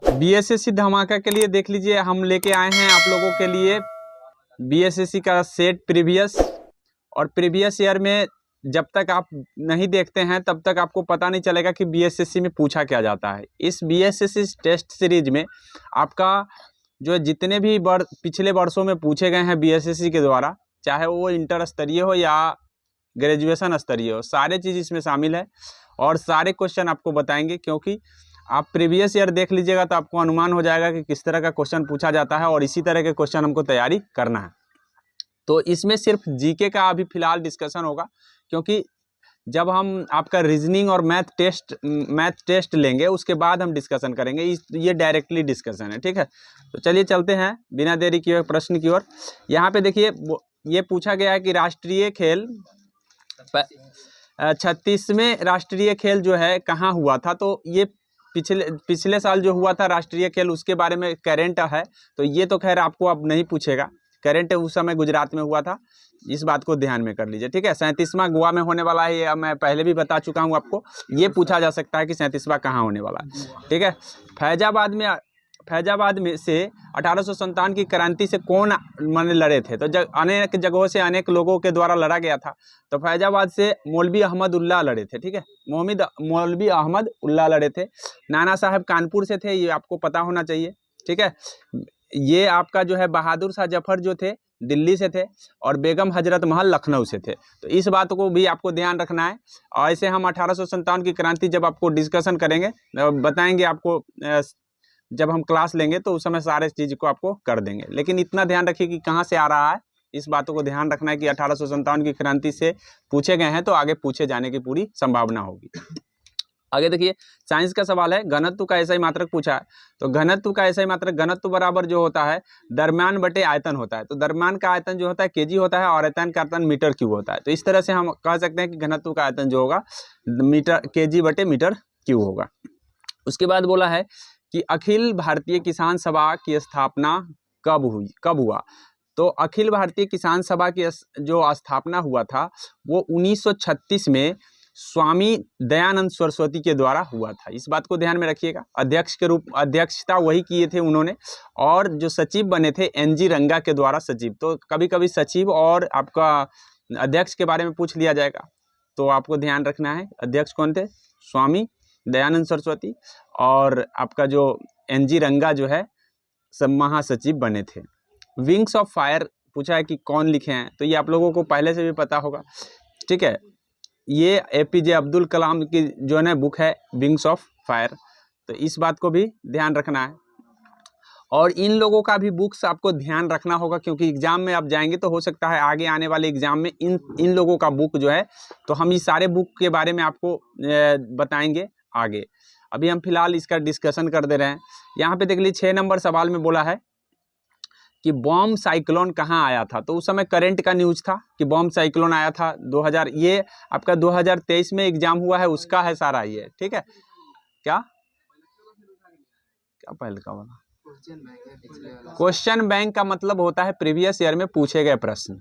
BSSC धमाका के लिए देख लीजिए, हम लेके आए हैं आप लोगों के लिए बीएसएससी का सेट प्रीवियस। और प्रीवियस ईयर में जब तक आप नहीं देखते हैं तब तक आपको पता नहीं चलेगा कि बीएसएससी में पूछा क्या जाता है। इस बीएसएससी टेस्ट सीरीज में आपका जो जितने भी पिछले वर्षों में पूछे गए हैं बीएसएससी के द्वारा, चाहे वो इंटर स्तरीय हो या ग्रेजुएशन स्तरीय हो, सारे चीज़ इसमें शामिल है और सारे क्वेश्चन आपको बताएंगे। क्योंकि आप प्रीवियस ईयर देख लीजिएगा तो आपको अनुमान हो जाएगा कि किस तरह का क्वेश्चन पूछा जाता है और इसी तरह के क्वेश्चन हमको तैयारी करना है। तो इसमें सिर्फ जीके का अभी फ़िलहाल डिस्कशन होगा, क्योंकि जब हम आपका रीजनिंग और मैथ टेस्ट लेंगे उसके बाद हम डिस्कशन करेंगे। ये डायरेक्टली डिस्कशन है, ठीक है। तो चलिए चलते हैं बिना देरी किए प्रश्न की ओर। यहाँ पे देखिए ये पूछा गया है कि राष्ट्रीय खेल 36वें राष्ट्रीय खेल जो है कहाँ हुआ था। तो ये पिछले साल जो हुआ था राष्ट्रीय खेल उसके बारे में करेंट है, तो ये तो खैर आपको अब नहीं पूछेगा। करेंट उस समय गुजरात में हुआ था, इस बात को ध्यान में कर लीजिए, ठीक है। 37वां गोवा में होने वाला है, ये मैं पहले भी बता चुका हूँ आपको। ये पूछा जा सकता है कि 37वां कहाँ होने वाला है, ठीक है। फैजाबाद में से 1857 की क्रांति से कौन माने लड़े थे। तो अनेक जगहों से अनेक लोगों के द्वारा लड़ा गया था। तो फैजाबाद से मौलवी अहमद उल्लाह लड़े थे, ठीक है। मौलवी अहमद उल्लाह लड़े थे। नाना साहब कानपुर से थे, ये आपको पता होना चाहिए, ठीक है। ये आपका जो है बहादुर शाह जफर जो थे दिल्ली से थे और बेगम हजरत महल लखनऊ से थे। तो इस बात को भी आपको ध्यान रखना है। और ऐसे हम 1857 की क्रांति जब आपको डिस्कशन करेंगे बताएंगे आपको, जब हम क्लास लेंगे तो उस समय सारे चीज़ को आपको कर देंगे। लेकिन इतना ध्यान रखिए कि कहाँ से आ रहा है, इस बातों को ध्यान रखना है कि 1857 की क्रांति से पूछे गए हैं तो आगे पूछे जाने की पूरी संभावना होगी। आगे देखिए साइंस का सवाल है, घनत्व का ऐसा ही मात्रक पूछा है। तो घनत्व का ऐसा ही मात्रक, घनत्व बराबर जो होता है द्रव्यमान बटे आयतन होता है। तो द्रव्यमान का आयतन जो होता है केजी होता है और आयतन का आयतन मीटर क्यूब होता है। तो इस तरह से हम कह सकते हैं कि घनत्व का आयतन जो होगा केजी बटे मीटर क्यूब होगा। उसके बाद बोला है कि अखिल भारतीय किसान सभा की स्थापना कब हुआ। तो अखिल भारतीय किसान सभा की जो स्थापना हुआ था वो 1936 में स्वामी दयानंद सरस्वती के द्वारा हुआ था। इस बात को ध्यान में रखिएगा। अध्यक्षता वही किए थे उन्होंने, और जो सचिव बने थे एनजी रंगा के द्वारा सचिव। तो कभी कभी सचिव और आपका अध्यक्ष के बारे में पूछ लिया जाएगा, तो आपको ध्यान रखना है अध्यक्ष कौन थे, स्वामी दयानंद सरस्वती, और आपका जो एनजी रंगा जो है सब महासचिव बने थे। विंग्स ऑफ फायर पूछा है कि कौन लिखे हैं। तो ये आप लोगों को पहले से भी पता होगा, ठीक है। ये एपीजे अब्दुल कलाम की जो है ना बुक है विंग्स ऑफ फायर। तो इस बात को भी ध्यान रखना है। और इन लोगों का भी बुक्स आपको ध्यान रखना होगा, क्योंकि एग्जाम में आप जाएंगे तो हो सकता है आगे आने वाले एग्जाम में इन लोगों का बुक जो है, तो हम इस सारे बुक के बारे में आपको बताएंगे आगे। अभी हम फिलहाल इसका डिस्कशन कर दे रहे हैं। यहाँ पे देख लीजिए 6 नंबर सवाल में बोला है कि बॉम्ब साइक्लोन कहाँ आया था। तो उस समय करंट का न्यूज़ था कि बॉम्ब साइक्लोन आया था 2000, ये आपका 2023 में एग्जाम हुआ है उसका है सारा ये, ठीक है। क्या पहले का वाला क्वेश्चन बैंक का मतलब होता है प्रीवियस ईयर में पूछे गए प्रश्न,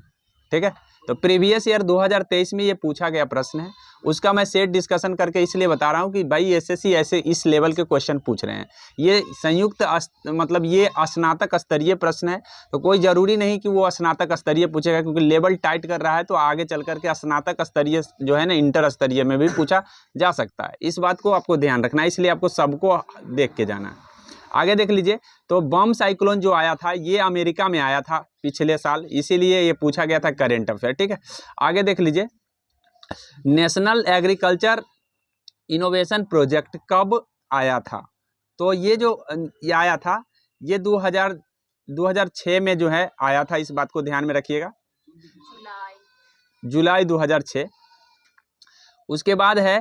ठीक है। तो प्रीवियस ईयर 2023 में ये पूछा गया प्रश्न है, उसका मैं सेट डिस्कशन करके इसलिए बता रहा हूँ कि भाई एसएससी ऐसे इस लेवल के क्वेश्चन पूछ रहे हैं। ये संयुक्त मतलब ये स्नातक स्तरीय प्रश्न है, तो कोई ज़रूरी नहीं कि वो स्नातक स्तरीय पूछेगा, क्योंकि लेवल टाइट कर रहा है तो आगे चल करके स्नातक स्तरीय जो है ना इंटर स्तरीय में भी पूछा जा सकता है। इस बात को आपको ध्यान रखना है, इसलिए आपको सबको देख के जाना है। आगे देख लीजिए, तो बम साइक्लोन जो आया था ये अमेरिका में आया था पिछले साल, इसीलिए ये पूछा गया था करेंट अफेयर, ठीक है। आगे देख लीजिए, नेशनल एग्रीकल्चर इनोवेशन प्रोजेक्ट कब आया था। तो ये जो आया था ये 2006 में जो है आया था। इस बात को ध्यान में रखिएगा, जुलाई 2006। उसके बाद है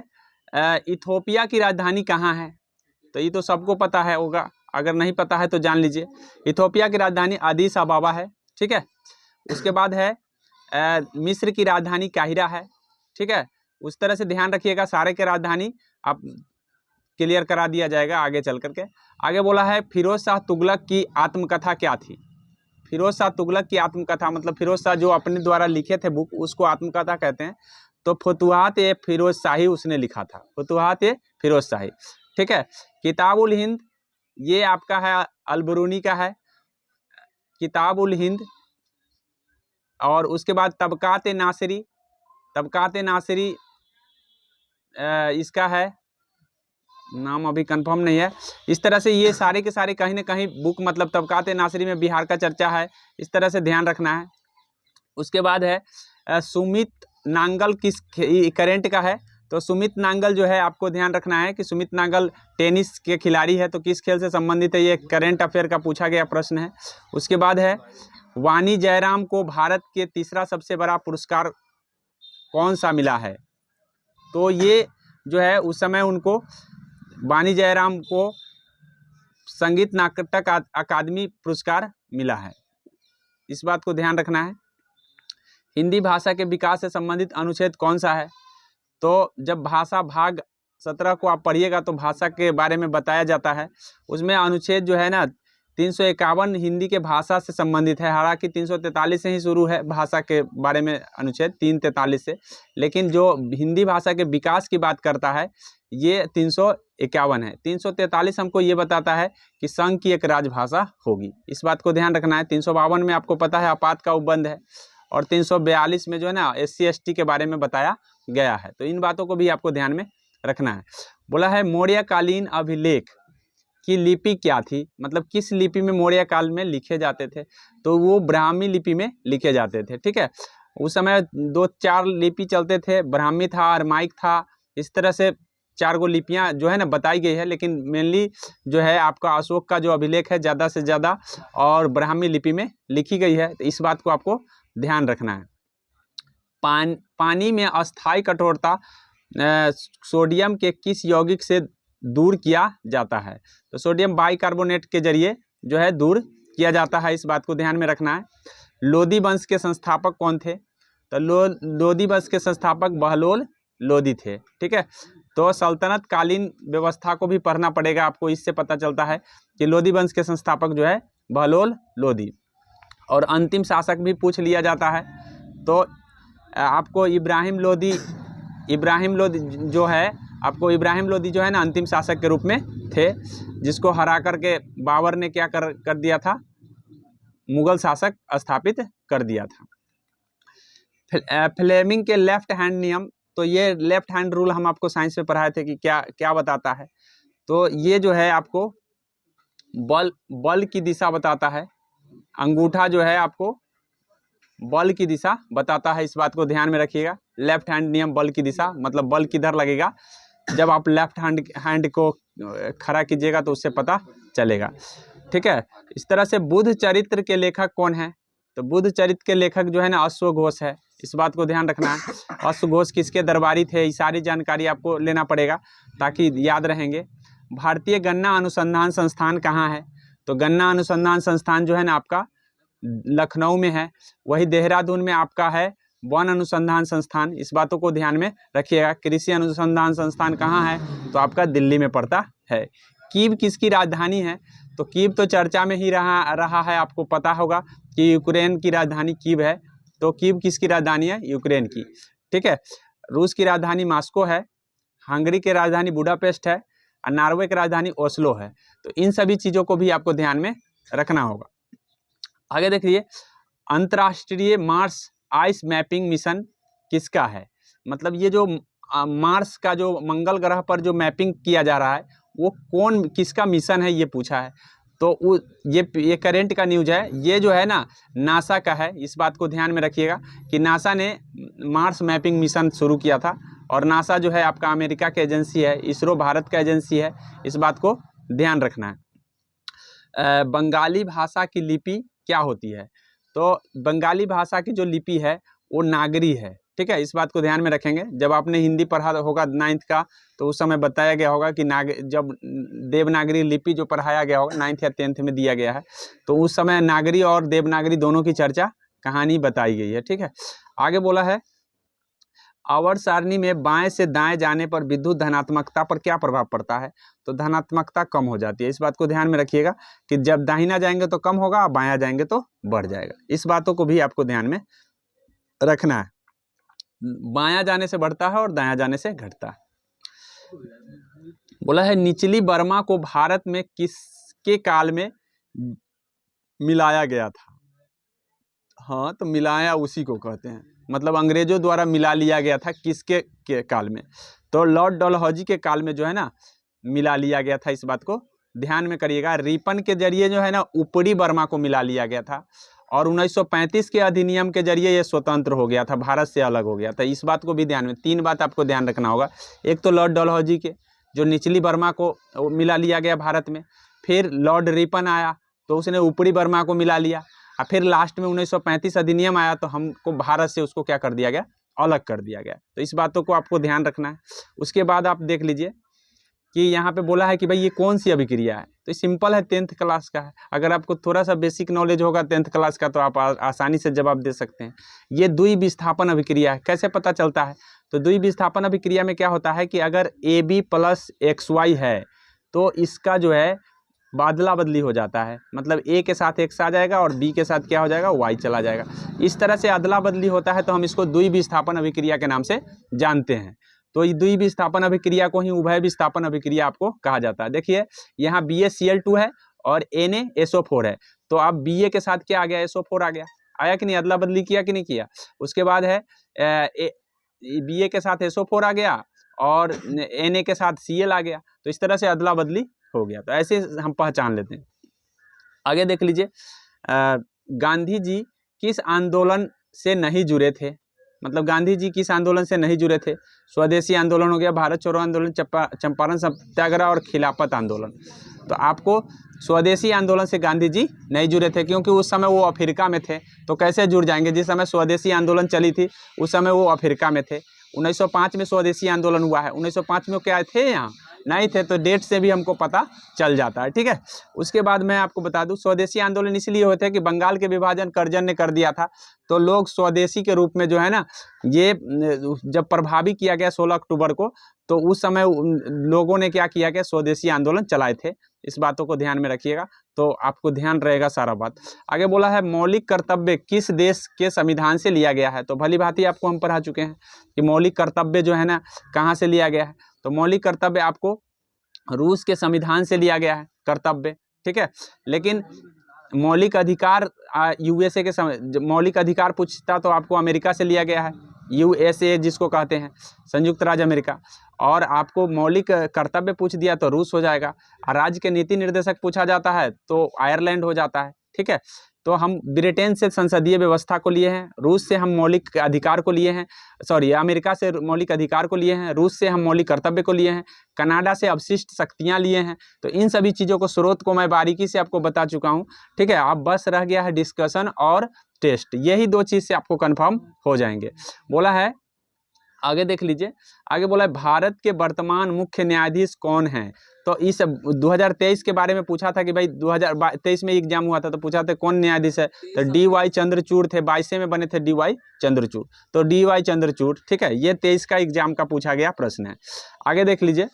इथोपिया की राजधानी कहाँ है। तो ये तो सबको पता है होगा, अगर नहीं पता है तो जान लीजिए। इथोपिया की राजधानी अदीस अबाबा है, ठीक है। उसके बाद है मिस्र की राजधानी काहिरा है, ठीक है। उस तरह से ध्यान रखिएगा, सारे के राजधानी आप क्लियर करा दिया जाएगा आगे चल करके। आगे बोला है फिरोज शाह तुगलक की आत्मकथा क्या थी। फिरोज शाह तुगलक की आत्मकथा मतलब फिरोज शाह जो अपने द्वारा लिखे थे बुक, उसको आत्मकथा कहते हैं। तो फतुहात ए फिरोज शाही उसने लिखा था, फतुहात ए फिरोज शाही, ठीक है। किताबुल हिंद ये आपका है अल-बरूनी का है, किताब उल हिंद, और उसके बाद तबकात नासिरी, तबकात नासिरी इसका है, नाम अभी कंफर्म नहीं है। इस तरह से ये सारे के सारे कहीं ना कहीं बुक, मतलब तबकात नासिरी में बिहार का चर्चा है, इस तरह से ध्यान रखना है। उसके बाद है सुमित नांगल किस करेंट का है, तो सुमित नांगल जो है आपको ध्यान रखना है कि सुमित नांगल टेनिस के खिलाड़ी है, तो किस खेल से संबंधित है, ये करंट अफेयर का पूछा गया प्रश्न है। उसके बाद है वाणी जयराम को भारत के तीसरा सबसे बड़ा पुरस्कार कौन सा मिला है, तो ये जो है उस समय उनको वाणी जयराम को संगीत नाटक अकादमी पुरस्कार मिला है, इस बात को ध्यान रखना है। हिंदी भाषा के विकास से संबंधित अनुच्छेद कौन सा है, तो जब भाषा भाग 17 को आप पढ़िएगा तो भाषा के बारे में बताया जाता है, उसमें अनुच्छेद जो है ना 351 हिंदी के भाषा से संबंधित है। हालांकि 343 से ही शुरू है भाषा के बारे में अनुच्छेद 343 से, लेकिन जो हिंदी भाषा के विकास की बात करता है ये 351 है। 343 हमको ये बताता है कि संघ की एक राजभाषा होगी, इस बात को ध्यान रखना है। 352 में आपको पता है आपात का उपबंध है, और 342 में जो है ना SC ST के बारे में बताया गया है, तो इन बातों को भी आपको ध्यान में रखना है। बोला है मौर्यकालीन अभिलेख की लिपि क्या थी, मतलब किस लिपि में मौर्य काल में लिखे जाते थे, तो वो ब्राह्मी लिपि में लिखे जाते थे, ठीक है। उस समय 2-4 लिपि चलते थे, ब्राह्मी था, अरमाइक था, इस तरह से 4 गो लिपियाँ जो है ना बताई गई है, लेकिन मेनली जो है आपका अशोक का जो अभिलेख है ज़्यादा से ज़्यादा और ब्राह्मी लिपि में लिखी गई है, तो इस बात को आपको ध्यान रखना है। पानी में अस्थायी कठोरता सोडियम के किस यौगिक से दूर किया जाता है, तो सोडियम बाइकार्बोनेट के जरिए जो है दूर किया जाता है, इस बात को ध्यान में रखना है। लोदी वंश के संस्थापक कौन थे, तो लोदी वंश के संस्थापक बहलोल लोदी थे, ठीक है। तो सल्तनत कालीन व्यवस्था को भी पढ़ना पड़ेगा आपको, इससे पता चलता है कि लोदी वंश के संस्थापक जो है बहलोल लोदी। और अंतिम शासक भी पूछ लिया जाता है, तो आपको इब्राहिम लोदी जो है, आपको इब्राहिम लोदी जो है ना अंतिम शासक के रूप में थे, जिसको हरा करके बाबर ने क्या कर दिया था, मुगल शासक स्थापित कर दिया था। फ्लेमिंग के लेफ्ट हैंड नियम, तो ये लेफ्ट हैंड रूल हम आपको साइंस में पढ़ाए थे कि क्या क्या बताता है, तो ये जो है आपको बल की दिशा बताता है, अंगूठा जो है आपको बल की दिशा बताता है, इस बात को ध्यान में रखिएगा। लेफ्ट हैंड नियम बल की दिशा, मतलब बल किधर लगेगा, जब आप लेफ्ट हैंड को खड़ा कीजिएगा तो उससे पता चलेगा, ठीक है। इस तरह से बुद्ध चरित्र के लेखक कौन है, तो बुद्ध चरित्र के लेखक जो है ना अश्वघोष है, इस बात को ध्यान रखना है। अश्वघोष किसके दरबारी थे, ये सारी जानकारी आपको लेना पड़ेगा ताकि याद रहेंगे। भारतीय गन्ना अनुसंधान संस्थान कहाँ है, तो गन्ना अनुसंधान संस्थान जो है ना आपका लखनऊ में है, वही देहरादून में आपका है वन अनुसंधान संस्थान, इस बातों को ध्यान में रखिएगा। कृषि अनुसंधान संस्थान कहाँ है, तो आपका दिल्ली में पड़ता है। कीव किसकी राजधानी है, तो कीव तो चर्चा में ही रहा है, आपको पता होगा कि यूक्रेन की राजधानी कीव है, तो कीव किसकी राजधानी है, यूक्रेन की, ठीक है। रूस की राजधानी मॉस्को है, हंगरी की राजधानी बुडापेस्ट है, और नॉर्वे की राजधानी ओस्लो है, तो इन सभी चीज़ों को भी आपको ध्यान में रखना होगा। आगे देखिए, अंतर्राष्ट्रीय मार्स आइस मैपिंग मिशन किसका है, मतलब ये जो मार्स का जो मंगल ग्रह पर जो मैपिंग किया जा रहा है वो किसका मिशन है, ये पूछा है। तो ये करेंट का न्यूज है, ये जो है ना नासा का है, इस बात को ध्यान में रखिएगा कि नासा ने मार्स मैपिंग मिशन शुरू किया था, और नासा जो है आपका अमेरिका की एजेंसी है, इसरो भारत का एजेंसी है, इस बात को ध्यान रखना है। बंगाली भाषा की लिपि क्या होती है, तो बंगाली भाषा की जो लिपि है वो नागरी है, ठीक है, इस बात को ध्यान में रखेंगे। जब आपने हिंदी पढ़ा होगा 9th का, तो उस समय बताया गया होगा कि जब देवनागरी लिपि जो पढ़ाया गया होगा 9th या 10th में दिया गया है, तो उस समय नागरी और देवनागरी दोनों की चर्चा कहानी बताई गई है, ठीक है। आगे बोला है, आवर्त सारणी में बाएं से दाएं जाने पर विद्युत धनात्मकता पर क्या प्रभाव पड़ता है, तो धनात्मकता कम हो जाती है, इस बात को ध्यान में रखिएगा कि जब दाहिना जाएंगे तो कम होगा, बायां जाएंगे तो बढ़ जाएगा, इस बातों को भी आपको ध्यान में रखना है। बायां जाने से बढ़ता है और दायां जाने से घटता है। बोला है निचली बर्मा को भारत में के काल में मिलाया गया था। हाँ, तो मिलाया उसी को कहते हैं, मतलब अंग्रेजों द्वारा मिला लिया गया था किसके के काल में, तो लॉर्ड डलहौजी के काल में जो है ना मिला लिया गया था। इस बात को ध्यान में करिएगा। रिपन के जरिए जो है ना ऊपरी बर्मा को मिला लिया गया था, और 1935 के अधिनियम के जरिए ये स्वतंत्र हो गया था, भारत से अलग हो गया था। इस बात को भी ध्यान में, 3 बात आपको ध्यान रखना होगा। एक तो लॉर्ड डलहौजी के जो निचली बर्मा को मिला लिया गया भारत में, फिर लॉर्ड रिपन आया तो उसने ऊपरी बर्मा को मिला लिया, और फिर लास्ट में 1935 अधिनियम आया तो हमको भारत से उसको क्या कर दिया गया, अलग कर दिया गया। तो इस बातों को आपको ध्यान रखना है। उसके बाद आप देख लीजिए कि यहाँ पे बोला है कि भाई ये कौन सी अभिक्रिया है, तो सिंपल है, 10th क्लास का है। अगर आपको थोड़ा सा बेसिक नॉलेज होगा 10th क्लास का तो आप आसानी से जवाब दे सकते हैं। ये द्विविस्थापन अभिक्रिया है। कैसे पता चलता है, तो द्विविस्थापन अभिक्रिया में क्या होता है कि अगर AB + XY है तो इसका जो है बादला बदली हो जाता है, मतलब A के साथ X आ जाएगा और B के साथ क्या हो जाएगा, Y चला जाएगा। इस तरह से अदला बदली होता है तो हम इसको द्विविस्थापन अभिक्रिया के नाम से जानते हैं। तो इस द्विविस्थापन अभिक्रिया को ही उभय विस्थापन अभिक्रिया आपको कहा जाता है। देखिए यहाँ BaCl2 है और Na-SO4 है, तो अब Ba के साथ क्या आ गया, SO4 आ गया, आया कि नहीं, अदला बदली किया कि नहीं किया। उसके बाद है Ba के साथ SO4 आ गया और Na के साथ Cl आ गया, तो इस तरह से अदला बदली हो गया। तो ऐसे हम पहचान लेते हैं। आगे देख लीजिए, गांधी जी किस आंदोलन से नहीं जुड़े थे, मतलब गांधी जी किस आंदोलन से नहीं जुड़े थे। स्वदेशी आंदोलन हो गया, भारत छोड़ो आंदोलन, चंपारण सत्याग्रह और खिलाफत आंदोलन। तो आपको स्वदेशी आंदोलन से गांधी जी नहीं जुड़े थे क्योंकि उस समय वो अफ्रीका में थे, तो कैसे जुड़ जाएंगे, जिस समय स्वदेशी आंदोलन चली थी उस समय वो अफ्रीका में थे। 1905 में स्वदेशी आंदोलन हुआ है, 1905 में क्या थे, यहाँ नहीं थे, तो डेट से भी हमको पता चल जाता है, ठीक है। उसके बाद मैं आपको बता दूं, स्वदेशी आंदोलन इसलिए हुए थे कि बंगाल के विभाजन कर्जन ने कर दिया था, तो लोग स्वदेशी के रूप में जो है ना, ये जब प्रभावी किया गया 16 अक्टूबर को, तो उस समय लोगों ने क्या किया, स्वदेशी आंदोलन चलाए थे। इस बातों को ध्यान में रखिएगा तो आपको ध्यान रहेगा सारा बात। आगे बोला है मौलिक कर्तव्य किस देश के संविधान से लिया गया है, तो भली भांति आपको हम पढ़ा चुके हैं कि मौलिक कर्तव्य जो है ना कहाँ से लिया गया है, तो मौलिक कर्तव्य आपको रूस के संविधान से लिया गया है कर्तव्य, ठीक है। लेकिन मौलिक अधिकार USA के मौलिक अधिकार पूछता तो आपको अमेरिका से लिया गया है, USA जिसको कहते हैं, संयुक्त राज्य अमेरिका। और आपको मौलिक कर्तव्य पूछ दिया तो रूस हो जाएगा, और राज्य के नीति निर्देशक पूछा जाता है तो आयरलैंड हो जाता है, ठीक है। तो हम ब्रिटेन से संसदीय व्यवस्था को लिए हैं, रूस से हम मौलिक अधिकार को लिए हैं, अमेरिका से मौलिक अधिकार को लिए हैं, रूस से हम मौलिक कर्तव्य को लिए हैं, कनाडा से अवशिष्ट शक्तियां लिए हैं। तो इन सभी चीज़ों को स्रोत को मैं बारीकी से आपको बता चुका हूं, ठीक है। अब बस रह गया है डिस्कशन और टेस्ट, यही 2 चीज़ से आपको कन्फर्म हो जाएंगे। बोला है, आगे देख लीजिए, आगे बोला है भारत के वर्तमान मुख्य न्यायाधीश कौन हैं। तो इस 2023 के बारे में पूछा था कि भाई 2023 में एग्जाम हुआ था तो पूछा था कौन न्यायाधीश है, तो DY चंद्रचूड़ थे, 22 में बने थे DY चंद्रचूड़, तो DY चंद्रचूड़, ठीक है। ये 23 का एग्जाम का पूछा गया प्रश्न है। आगे देख लीजिए,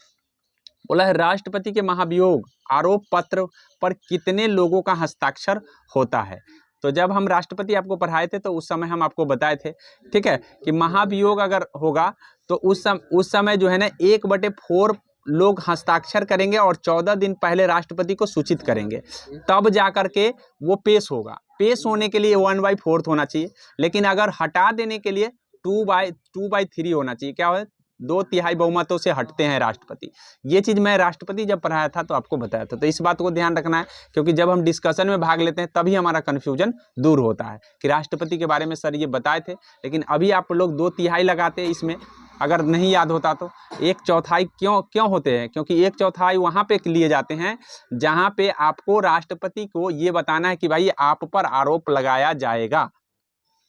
बोला है राष्ट्रपति के महाभियोग आरोप पत्र पर कितने लोगों का हस्ताक्षर होता है। तो जब हम राष्ट्रपति आपको पढ़ाए थे तो उस समय हम आपको बताए थे, ठीक है, कि महाभियोग अगर होगा तो उस समय जो है ना 1/4 लोग हस्ताक्षर करेंगे और 14 दिन पहले राष्ट्रपति को सूचित करेंगे, तब जा कर के वो पेश होगा। पेश होने के लिए 1/4 होना चाहिए, लेकिन अगर हटा देने के लिए 2/3 होना चाहिए। क्या है, 2/3 बहुमतों से हटते हैं राष्ट्रपति। ये चीज़ मैं राष्ट्रपति जब पढ़ाया था तो आपको बताया था, तो इस बात को ध्यान रखना है, क्योंकि जब हम डिस्कशन में भाग लेते हैं तभी हमारा कन्फ्यूजन दूर होता है कि राष्ट्रपति के बारे में सर ये बताए थे, लेकिन अभी आप लोग 2/3 लगाते हैं इसमें, अगर नहीं याद होता तो 1/4 क्यों होते हैं, क्योंकि 1/4 वहाँ पे लिए जाते हैं जहाँ पे आपको राष्ट्रपति को ये बताना है कि भाई आप पर आरोप लगाया जाएगा।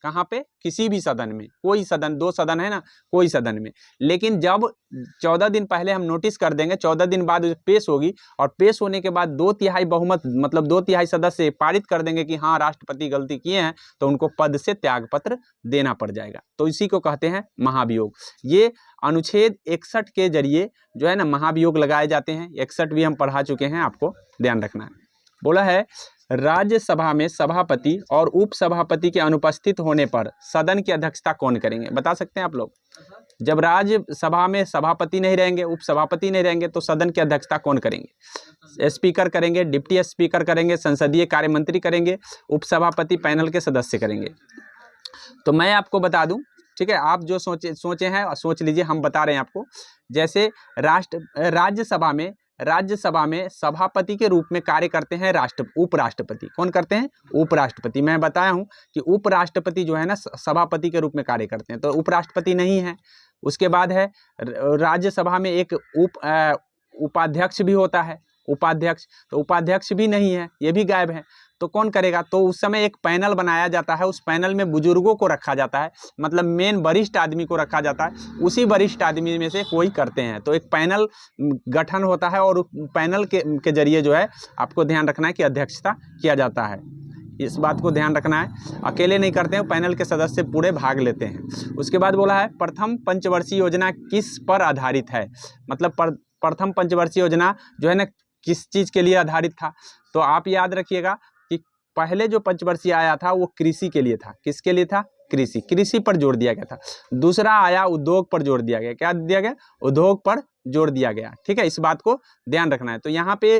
कहाँ पे, किसी भी सदन में, कोई सदन, 2 सदन है ना, कोई सदन में। लेकिन जब 14 दिन पहले हम नोटिस कर देंगे, 14 दिन बाद पेश होगी, और पेश होने के बाद 2/3 बहुमत, मतलब 2/3 सदस्य पारित कर देंगे कि हाँ राष्ट्रपति गलती किए हैं, तो उनको पद से त्यागपत्र देना पड़ जाएगा। तो इसी को कहते हैं महाभियोग। ये अनुच्छेद 61 के जरिए जो है ना महाभियोग लगाए जाते हैं। 61 भी हम पढ़ा चुके हैं, आपको ध्यान रखना है। बोला है राज्यसभा में सभापति और उपसभापति के अनुपस्थित होने पर सदन की अध्यक्षता कौन करेंगे, बता सकते हैं आप लोग। जब राज्यसभा में सभापति नहीं रहेंगे, उपसभापति नहीं रहेंगे, तो सदन की अध्यक्षता कौन करेंगे? स्पीकर करेंगे, डिप्टी स्पीकर करेंगे, संसदीय कार्य मंत्री करेंगे, उपसभापति पैनल के सदस्य करेंगे। तो मैं आपको बता दूं, ठीक है, आप जो सोचे हैं सोच लीजिए, हम बता रहे हैं आपको। जैसे राज्यसभा में सभापति के रूप में कार्य करते हैं उपराष्ट्रपति। कौन करते हैं? उपराष्ट्रपति। मैं बताया हूं कि उपराष्ट्रपति जो है ना सभापति के रूप में कार्य करते हैं, तो उपराष्ट्रपति नहीं है। उसके बाद है राज्यसभा में एक उपाध्यक्ष भी होता है, उपाध्यक्ष, तो उपाध्यक्ष भी नहीं है, ये भी गायब है। तो कौन करेगा? तो उस समय एक पैनल बनाया जाता है, उस पैनल में बुजुर्गों को रखा जाता है, मतलब मेन वरिष्ठ आदमी को रखा जाता है, उसी वरिष्ठ आदमी में से कोई करते हैं। तो एक पैनल गठन होता है और पैनल के जरिए जो है आपको ध्यान रखना है कि अध्यक्षता किया जाता है। इस बात को ध्यान रखना है, अकेले नहीं करते हैं, पैनल के सदस्य पूरे भाग लेते हैं। उसके बाद बोला है प्रथम पंचवर्षीय योजना किस पर आधारित है? मतलब प्रथम पंचवर्षीय योजना जो है ना किस चीज़ के लिए आधारित था? तो आप याद रखिएगा कि पहले जो पंचवर्षीय आया था वो कृषि के लिए था। किसके लिए था? कृषि पर जोर दिया गया था। दूसरा आया उद्योग पर जोर दिया गया। क्या दिया गया? उद्योग पर जोर दिया गया। ठीक है, इस बात को ध्यान रखना है। तो यहाँ पे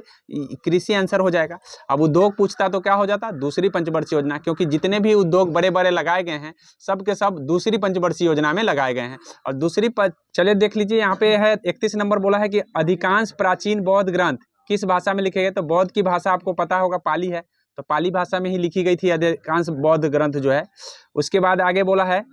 कृषि आंसर हो जाएगा। अब उद्योग पूछता तो क्या हो जाता? दूसरी पंचवर्षीय योजना, क्योंकि जितने भी उद्योग बड़े बड़े लगाए गए हैं सब के सब दूसरी पंचवर्षीय योजना में लगाए गए हैं। और चलिए देख लीजिए, यहाँ पे है 31 नंबर बोला है कि अधिकांश प्राचीन बौद्ध ग्रंथ किस भाषा में लिखे गए? तो बौद्ध की भाषा आपको पता होगा पाली है, तो पाली भाषा में ही लिखी गई थी अधिकांश बौद्ध ग्रंथ जो है। उसके बाद आगे बोला है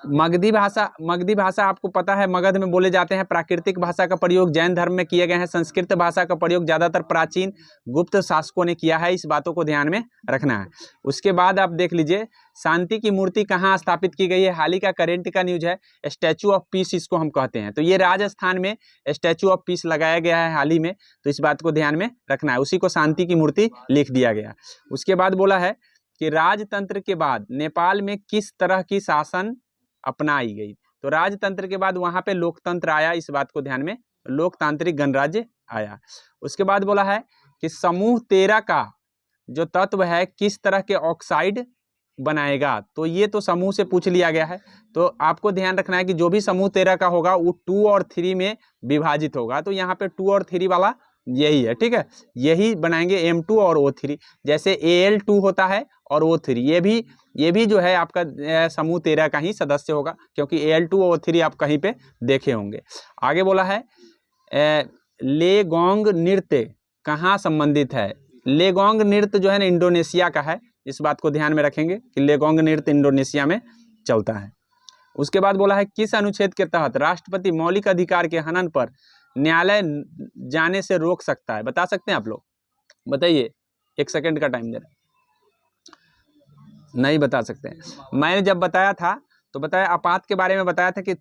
मगधी भाषा आपको पता है मगध में बोले जाते हैं। प्राकृतिक भाषा का प्रयोग जैन धर्म में किए गए हैं। संस्कृत भाषा का प्रयोग ज़्यादातर प्राचीन गुप्त शासकों ने किया है। इस बातों को ध्यान में रखना है। उसके बाद आप देख लीजिए शांति की मूर्ति कहाँ स्थापित की गई है? हाल ही का करेंट का न्यूज है, स्टैचू ऑफ पीस इसको हम कहते हैं। तो ये राजस्थान में स्टैचू ऑफ पीस लगाया गया है हाल ही में, तो इस बात को ध्यान में रखना है। उसी को शांति की मूर्ति लिख दिया गया। उसके बाद बोला है कि राजतंत्र के बाद नेपाल में किस तरह की शासन अपनाई गई? तो राजतंत्र के बाद वहां पे लोकतंत्र आया। इस बात को ध्यान में, लोकतांत्रिक गणराज्य आया। उसके बाद बोला है कि समूह 13 का जो तत्व है किस तरह के ऑक्साइड बनाएगा? तो ये तो समूह से पूछ लिया गया है, तो आपको ध्यान रखना है कि जो भी समूह 13 का होगा वो 2 और 3 में विभाजित होगा। तो यहाँ पे 2 और 3 वाला यही है। ठीक है, यही बनाएंगे M2 और O3। जैसे Al2 होता है और O3, ये भी जो है आपका समूह 13 का ही सदस्य होगा, क्योंकि Al2 और O3 आप कहीं पे देखे होंगे। आगे बोला है लेगोंग नृत्य कहाँ संबंधित है? लेगोंग नृत्य जो है ना इंडोनेशिया का है। इस बात को ध्यान में रखेंगे कि लेगोंग नृत्य इंडोनेशिया में चलता है। उसके बाद बोला है किस अनुच्छेद के तहत राष्ट्रपति मौलिक अधिकार के हनन पर न्यायालय जाने से रोक सकता है? बता सकते हैं आप लोग? बताइए, 1 सेकंड का टाइम दे रहा। नहीं बता सकते हैं। मैंने जब बताया था तो बताया आपात के बारे में बताया था कि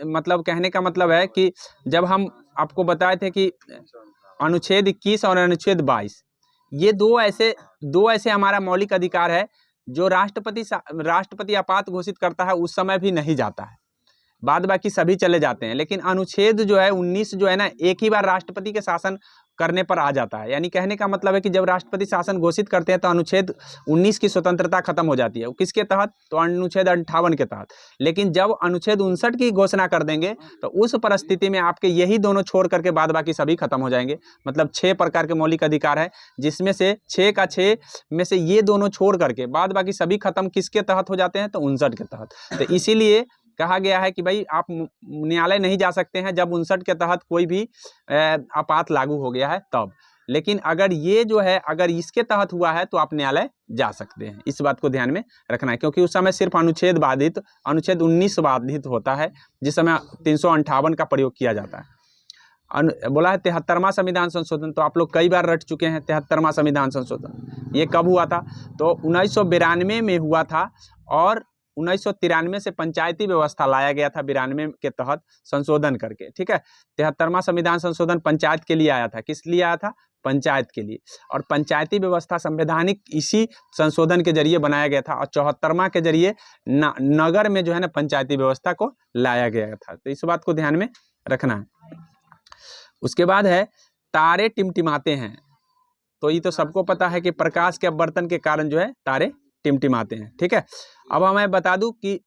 मतलब कहने का मतलब है कि जब हम आपको बताए थे कि अनुच्छेद 21 और अनुच्छेद 22 ये दो ऐसे हमारा मौलिक अधिकार है जो राष्ट्रपति आपात घोषित करता है उस समय भी नहीं जाता है, बाद बाकी सभी चले जाते हैं। लेकिन अनुच्छेद जो है 19 जो है ना एक ही बार राष्ट्रपति के शासन करने पर आ जाता है। यानी कहने का मतलब है कि जब राष्ट्रपति शासन घोषित करते हैं तो अनुच्छेद 19 की स्वतंत्रता खत्म हो जाती है। वो किसके तहत? तो अनुच्छेद 58 के तहत। लेकिन जब अनुच्छेद 59 की घोषणा कर देंगे तो उस परिस्थिति में आपके यही दोनों छोड़ करके बाद बाकी सभी खत्म हो जाएंगे। मतलब 6 प्रकार के मौलिक अधिकार है, जिसमें से 6 में से ये दोनों छोड़ करके बाद बाकी सभी खत्म किसके तहत हो जाते हैं? तो 59 के तहत। तो इसीलिए कहा गया है कि भाई आप न्यायालय नहीं जा सकते हैं जब 59 के तहत कोई भी आपात लागू हो गया है तब। लेकिन अगर ये जो है अगर इसके तहत हुआ है तो आप न्यायालय जा सकते हैं। इस बात को ध्यान में रखना है, क्योंकि उस समय सिर्फ अनुच्छेद 19 बाधित होता है, जिस समय 358 का प्रयोग किया जाता है। बोला है 73वां संविधान संशोधन, तो आप लोग कई बार रट चुके हैं 73वां संविधान संशोधन। ये कब हुआ था? तो 1992 में हुआ था और 1993 से पंचायती व्यवस्था लाया गया था 92 के तहत संशोधन करके। ठीक है, 73वां संविधान संशोधन पंचायत के लिए आया था। किस लिए आया था? पंचायत के लिए। और पंचायती व्यवस्था संवैधानिक इसी संशोधन के जरिए बनाया गया था और 74वां के जरिए नगर में जो है ना पंचायती व्यवस्था को लाया गया था। तो इस बात को ध्यान में रखना है। उसके बाद है तारे टिमटिमाते हैं, तो ये तो सबको पता है कि प्रकाश के अपवर्तन के कारण जो है तारे टिमटिमाते हैं। ठीक है, अब मैं बता दूं कि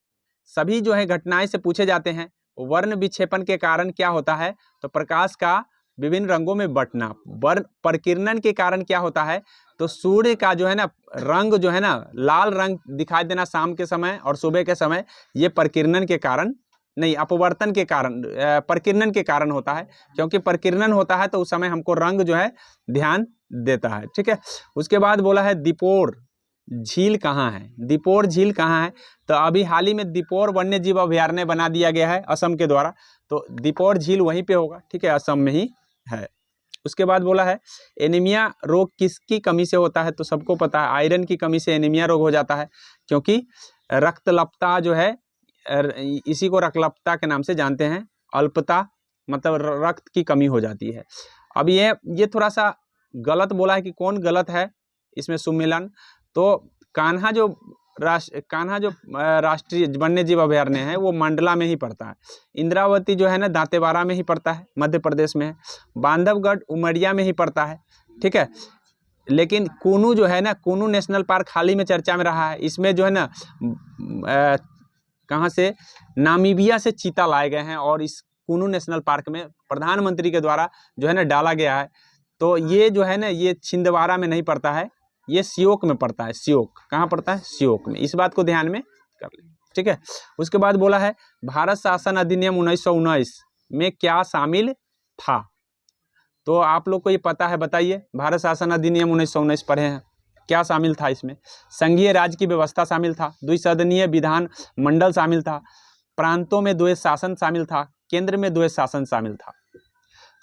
सभी जो है घटनाएं से पूछे जाते हैं। वर्ण विक्षेपण के कारण क्या होता है, तो प्रकाश का विभिन्न रंगों में बंटना। वर्ण परिकिरणन के कारण क्या होता है, तो सूर्य का जो है ना रंग जो है ना लाल रंग दिखाई देना शाम के समय और सुबह के समय, ये परिकिरणन के कारण नहीं, अपवर्तन के कारण, परिकिरणन के कारण होता है। क्योंकि परिकिरणन होता है तो उस समय हमको रंग जो है ध्यान देता है, ठीक है। उसके बाद बोला है दीपोर झील कहाँ है, दीपोर झील कहाँ है, तो अभी हाल ही में दीपोर वन्य जीव अभयारण्य बना दिया गया है असम के द्वारा, तो दीपोर झील वहीं पे होगा, ठीक है, असम में ही है। उसके बाद बोला है एनीमिया रोग किसकी कमी से होता है, तो सबको पता है आयरन की कमी से एनीमिया रोग हो जाता है, क्योंकि रक्तलप्ता जो है इसी को रक्तलप्ता के नाम से जानते हैं, अल्पता मतलब रक्त की कमी हो जाती है। अब ये थोड़ा सा गलत बोला है कि कौन गलत है इसमें सुमिलन, तो कान्हा जो राष्ट्रीय वन्य जीव अभयारण्य है वो मंडला में ही पड़ता है। इंद्रावती जो है ना दांतेवाड़ा में ही पड़ता है, मध्य प्रदेश में है। बांधवगढ़ उमरिया में ही पड़ता है, ठीक है। लेकिन कूनू जो है ना, कूनू नेशनल पार्क हाल ही में चर्चा में रहा है। इसमें जो है ना कहाँ से, नामीबिया से चीता लाए गए हैं और इस कूनू नेशनल पार्क में प्रधानमंत्री के द्वारा जो है ना डाला गया है। तो ये जो है ना ये छिंदवाड़ा में नहीं पड़ता है, ये सियोक में पड़ता है। सियोक कहाँ पड़ता है, सियोक में, इस बात को ध्यान में कर लें, ठीक है। उसके बाद बोला है भारत शासन अधिनियम 1919 में क्या शामिल था, तो आप लोग को ये पता है, बताइए। भारत शासन अधिनियम 1919 पढ़े हैं, क्या शामिल था इसमें, संघीय राज्य की व्यवस्था शामिल था, द्विसदनीय विधान मंडल शामिल था, प्रांतों में द्वैत शासन शामिल था, केंद्र में द्वैत शासन शामिल था।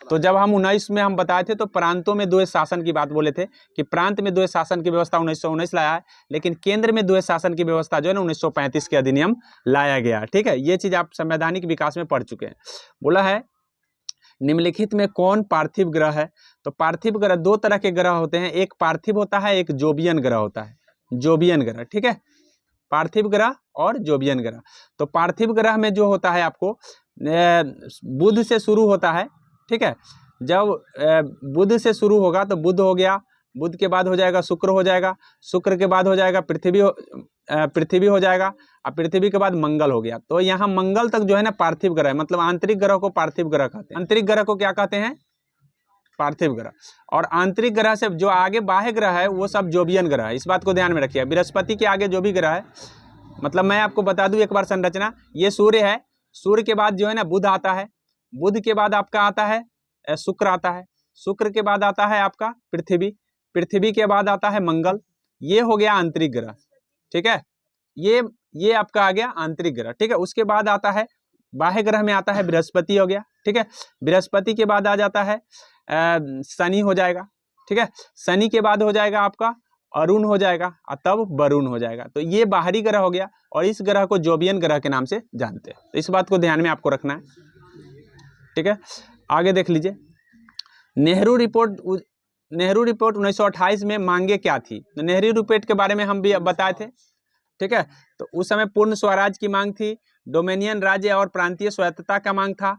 तो जब हम 19 में हम बताए थे तो प्रांतों में द्वैत शासन की बात बोले थे कि प्रांत में द्वैत शासन की व्यवस्था 1919 लाया है, लेकिन केंद्र में द्वैत शासन की व्यवस्था जो है ना 1935 के अधिनियम लाया गया, ठीक है। ये चीज आप संवैधानिक विकास में पढ़ चुके हैं। बोला है निम्नलिखित में कौन पार्थिव ग्रह है, तो पार्थिव ग्रह दो तरह के ग्रह होते हैं, एक पार्थिव होता है, एक जोबियन ग्रह होता है, जोबियन ग्रह, ठीक है। पार्थिव ग्रह और जोबियन ग्रह। तो पार्थिव ग्रह में जो होता है आपको बुध से शुरू होता है, ठीक है। जब बुध से शुरू होगा तो बुध हो गया, बुध के बाद हो जाएगा शुक्र हो जाएगा, शुक्र के बाद हो जाएगा पृथ्वी हो जाएगा, और पृथ्वी के बाद मंगल हो गया। तो यहाँ मंगल तक जो है ना पार्थिव ग्रह है, मतलब आंतरिक ग्रह को पार्थिव ग्रह कहते हैं। आंतरिक ग्रह को क्या कहते हैं, पार्थिव ग्रह। और आंतरिक ग्रह से जो आगे बाह्य ग्रह है वो सब जोबियन ग्रह है, इस बात को ध्यान में रखिए। बृहस्पति के आगे जो भी ग्रह है, मतलब मैं आपको बता दूं एक बार संरचना, ये सूर्य है, सूर्य के बाद जो है ना बुध आता है, बुध के बाद आपका आता है शुक्र आता है, शुक्र के बाद आता है आपका पृथ्वी, पृथ्वी के बाद आता है मंगल। ये हो गया आंतरिक ग्रह, ठीक है। ये आपका आ गया आंतरिक ग्रह, ठीक है। उसके बाद आता है बाह्य ग्रह में आता है बृहस्पति हो गया, ठीक है। बृहस्पति के बाद आ जाता है शनि हो जाएगा, ठीक है। शनि के बाद हो जाएगा आपका अरुण हो जाएगा, और तब वरुण हो जाएगा। तो ये बाहरी ग्रह हो गया, और इस ग्रह को जोबियन ग्रह के नाम से जानते हैं। तो इस बात को ध्यान में आपको रखना है, ठीक है। आगे देख लीजिए, नेहरू रिपोर्ट 1928 में मांगे क्या थी, तो नेहरू रिपोर्ट के बारे में हम भी बताए थे, ठीक है। तो उस समय पूर्ण स्वराज की मांग थी, डोमिनियन राज्य और प्रांतीय स्वायत्तता का मांग था,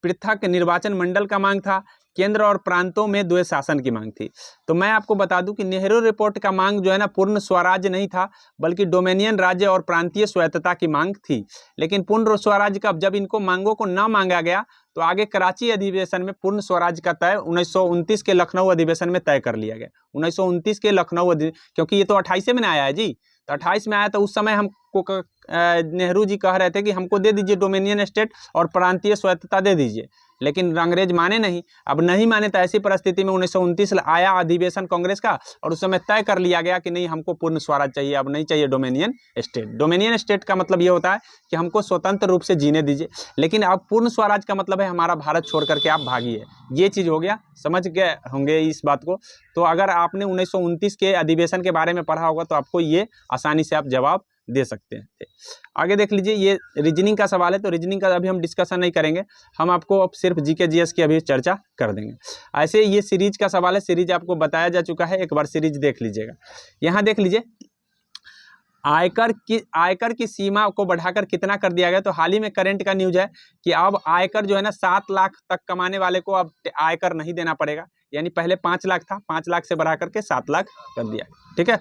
पृथक निर्वाचन मंडल का मांग था, केंद्र और प्रांतों में द्वैत शासन की मांग थी। तो मैं आपको बता दूं कि नेहरू रिपोर्ट का मांग जो है ना पूर्ण स्वराज्य नहीं था, बल्कि डोमिनियन राज्य और प्रांतीय स्वायत्तता की मांग थी। लेकिन पूर्ण स्वराज्य का जब इनको मांगों को न मांगा गया तो आगे कराची अधिवेशन में पूर्ण स्वराज्य का तय 1929 के लखनऊ अधिवेशन में तय कर लिया गया। 1929 के लखनऊ क्योंकि ये तो 28 में आया है जी, तो 28 में आया, तो उस समय हमको नेहरू जी कह रहे थे कि हमको दे दीजिए डोमिनियन स्टेट और प्रांतीय स्वायत्तता दे दीजिए, लेकिन अंग्रेज माने नहीं। अब नहीं माने तो ऐसी परिस्थिति में 1929 आया अधिवेशन कांग्रेस का, और उस समय तय कर लिया गया कि नहीं हमको पूर्ण स्वराज चाहिए, अब नहीं चाहिए डोमिनियन स्टेट। डोमिनियन स्टेट का मतलब ये होता है कि हमको स्वतंत्र रूप से जीने दीजिए, लेकिन अब पूर्ण स्वराज का मतलब है हमारा भारत छोड़ करके आप भागिए। ये चीज़ हो गया, समझ गए होंगे इस बात को। तो अगर आपने 1929 के अधिवेशन के बारे में पढ़ा होगा तो आपको ये आसानी से आप जवाब दे सकते हैं। आगे देख लीजिए, ये रीजनिंग का सवाल है, तो रीजनिंग का अभी हम डिस्कशन नहीं करेंगे, हम आपको अब सिर्फ जीके जीएस की अभी चर्चा कर देंगे। ऐसे ये सीरीज का सवाल है, सीरीज आपको बताया जा चुका है, एक बार सीरीज देख लीजिएगा। यहाँ देख लीजिए, आयकर की सीमा को बढ़ाकर कितना कर दिया गया, तो हाल ही में करंट का न्यूज है कि अब आयकर जो है ना 7 लाख तक कमाने वाले को अब आयकर नहीं देना पड़ेगा। यानी पहले 5 लाख था, 5 लाख से बढ़ा करके 7 लाख कर दिया, ठीक है।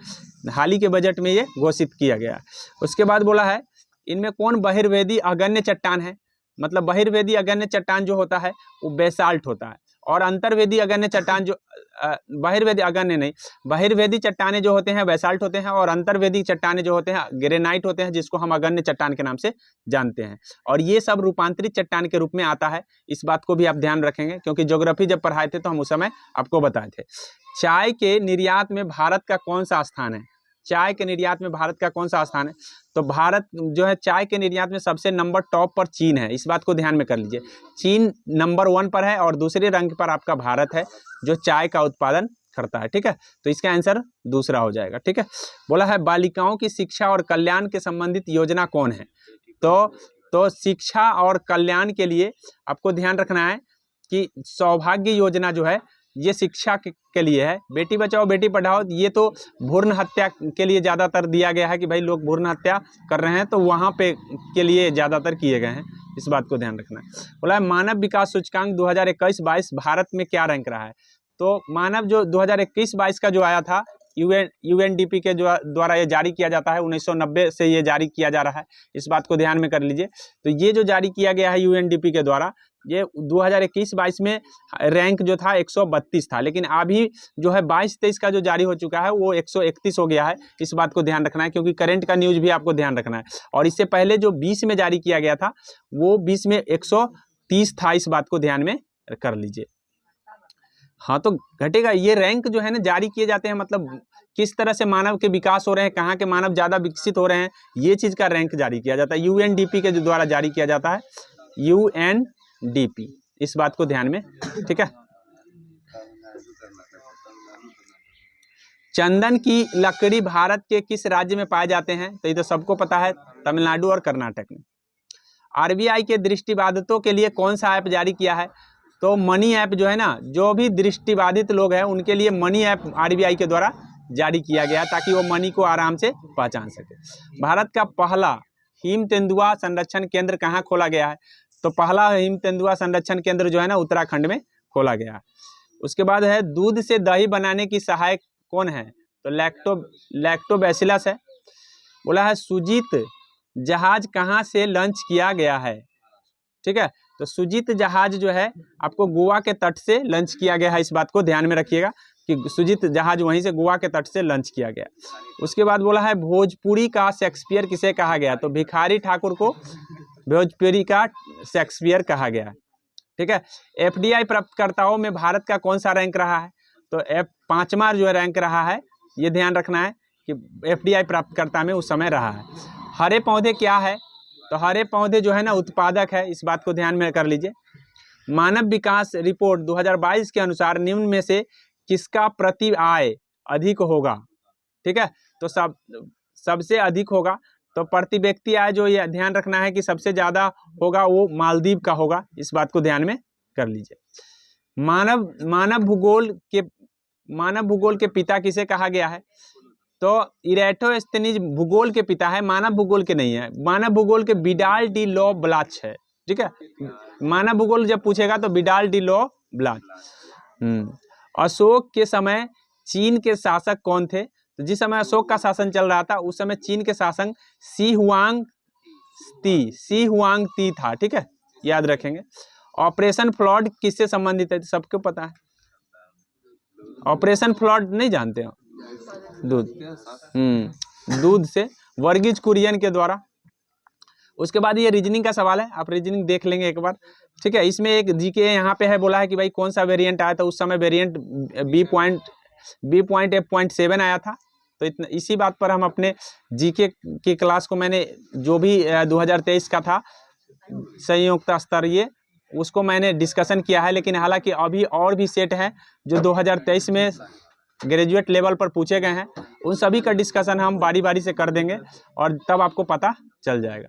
हाल ही के बजट में ये घोषित किया गया। उसके बाद बोला है इनमें कौन बहिर्वेदी अगण्य चट्टान है? मतलब बहिर्वेदी अगण्य चट्टान जो होता है वो बेसाल्ट होता है, और अंतर्वेदी अगण्य चट्टान जो बहिर्वेदी अगण्य नहीं, बहिर्वेदी चट्टाने जो होते हैं बेसाल्ट होते हैं, और अंतर्वेदी चट्टाने जो होते हैं ग्रेनाइट होते हैं, जिसको हम अगण्य चट्टान के नाम से जानते हैं। और ये सब रूपांतरित चट्टान के रूप में आता है, इस बात को भी आप ध्यान रखेंगे, क्योंकि ज्योग्राफी जब पढ़ाए थे तो हम उस समय आपको बताए थे। चाय के निर्यात में भारत का कौन सा स्थान है? चाय के निर्यात में भारत का कौन सा स्थान है? तो भारत जो है चाय के निर्यात में सबसे नंबर टॉप पर चीन है, इस बात को ध्यान में कर लीजिए। चीन नंबर 1 पर है और दूसरे रैंक पर आपका भारत है जो चाय का उत्पादन करता है, ठीक है। तो इसका आंसर दूसरा हो जाएगा, ठीक है। बोला है बालिकाओं की शिक्षा और कल्याण के संबंधित योजना कौन है? तो शिक्षा और कल्याण के लिए आपको ध्यान रखना है कि सौभाग्य योजना जो है ये शिक्षा के लिए है। बेटी बचाओ बेटी पढ़ाओ ये तो भ्रूण हत्या के लिए ज़्यादातर दिया गया है कि भाई लोग भ्रूण हत्या कर रहे हैं, तो वहाँ पे के लिए ज़्यादातर किए गए हैं, इस बात को ध्यान रखना है। बोला है मानव विकास सूचकांक 2021-22 भारत में क्या रैंक रहा है? तो मानव जो 2021-22 का जो आया था यूएनडीपी के जो द्वारा ये जारी किया जाता है, 1990 से ये जारी किया जा रहा है, इस बात को ध्यान में कर लीजिए। तो ये जो जारी किया गया है यूएनडीपी के द्वारा, ये 2021-22 में रैंक जो था 132 था, लेकिन अभी जो है 22-23 का जो जारी हो चुका है वो 131 हो गया है, इस बात को ध्यान रखना है, क्योंकि करंट का न्यूज भी आपको ध्यान रखना है। और इससे पहले जो 20 में जारी किया गया था वो 20 में 130 था, इस बात को ध्यान में कर लीजिए। हाँ, तो घटेगा, ये रैंक जो है ना जारी किए जाते हैं, मतलब किस तरह से मानव के विकास हो रहे हैं, कहाँ के मानव ज़्यादा विकसित हो रहे हैं, ये चीज़ का रैंक जारी किया जाता है, यूएनडीपी के द्वारा जारी किया जाता है, यूएनडीपी, इस बात को ध्यान में, ठीक है। चंदन की लकड़ी भारत के किस राज्य में पाए जाते हैं? तो ये तो सबको पता है, तमिलनाडु और कर्नाटक में। आरबीआई के दृष्टिबाधितों के लिए कौन सा ऐप जारी किया है? तो मनी ऐप जो है ना, जो भी दृष्टिबाधित लोग हैं उनके लिए मनी ऐप आरबीआई के द्वारा जारी किया गया, ताकि वो मनी को आराम से पहचान सके। भारत का पहला हिम तेंदुआ संरक्षण केंद्र कहाँ खोला गया है? तो पहला हिम तेंदुआ संरक्षण केंद्र जो है ना उत्तराखंड में खोला गया है। उसके बाद है दूध से दही बनाने की सहायक कौन है? तो लैक्टोबैसिलस है। बोला है सुजीत जहाज कहाँ से लॉन्च किया गया है? ठीक है, तो सुजीत जहाज जो है आपको गोवा के तट से लॉन्च किया गया है, इस बात को ध्यान में रखिएगा कि सुजीत जहाज वहीं से गोवा के तट से लॉन्च किया गया। उसके बाद बोला है भोजपुरी का शेक्सपियर किसे कहा गया? तो भिखारी ठाकुर को भोजपुरी का शेक्सपियर कहा गया, ठीक है। एफडीआई प्राप्तकर्ताओं में भारत का कौन सा रैंक रहा है? तो 5वां जो रैंक रहा है, ये ध्यान रखना है कि एफडीआई प्राप्तकर्ता में उस समय रहा है। हरे पौधे क्या है? तो हरे पौधे जो है ना उत्पादक है, इस बात को ध्यान में कर लीजिए। मानव विकास रिपोर्ट 2022 के अनुसार निम्न में से किसका प्रति आय अधिक होगा? ठीक है, तो सबसे अधिक होगा, तो प्रति व्यक्ति आय जो ये ध्यान रखना है कि सबसे ज़्यादा होगा वो मालदीव का होगा, इस बात को ध्यान में कर लीजिए। मानव भूगोल के पिता किसे कहा गया है? तो इरेटोस्थेनीज भूगोल के पिता है, मानव भूगोल के नहीं है। मानव भूगोल के विडाल डी लॉ ब्लाच है, ठीक है। मानव भूगोल जब पूछेगा तो विडाल डी लॉ ब्लाच। अशोक के समय चीन के शासक कौन थे? तो जिस समय अशोक का शासन चल रहा था उस समय चीन के शासक शी हुआंग ती था, ठीक है, याद रखेंगे। ऑपरेशन फ्लड किससे संबंधित है? सबको पता है, ऑपरेशन फ्लड नहीं जानते हो? दूध से वर्गीज कुरियन के द्वारा। उसके बाद ये रीजनिंग का सवाल है, आप रीजनिंग देख लेंगे एक बार, ठीक है। इसमें एक जीके यहाँ पे है, बोला है कि भाई कौन सा वेरिएंट आया था उस समय? वेरिएंट B.F.7 आया था। तो इसी बात पर हम अपने जीके की क्लास को मैंने जो भी 2023 का था संयुक्त स्तरीय उसको मैंने डिस्कशन किया है, लेकिन हालांकि अभी और भी सेट हैं जो 2023 में ग्रेजुएट लेवल पर पूछे गए हैं, उन सभी का डिस्कशन हम बारी बारी से कर देंगे और तब आपको पता चल जाएगा।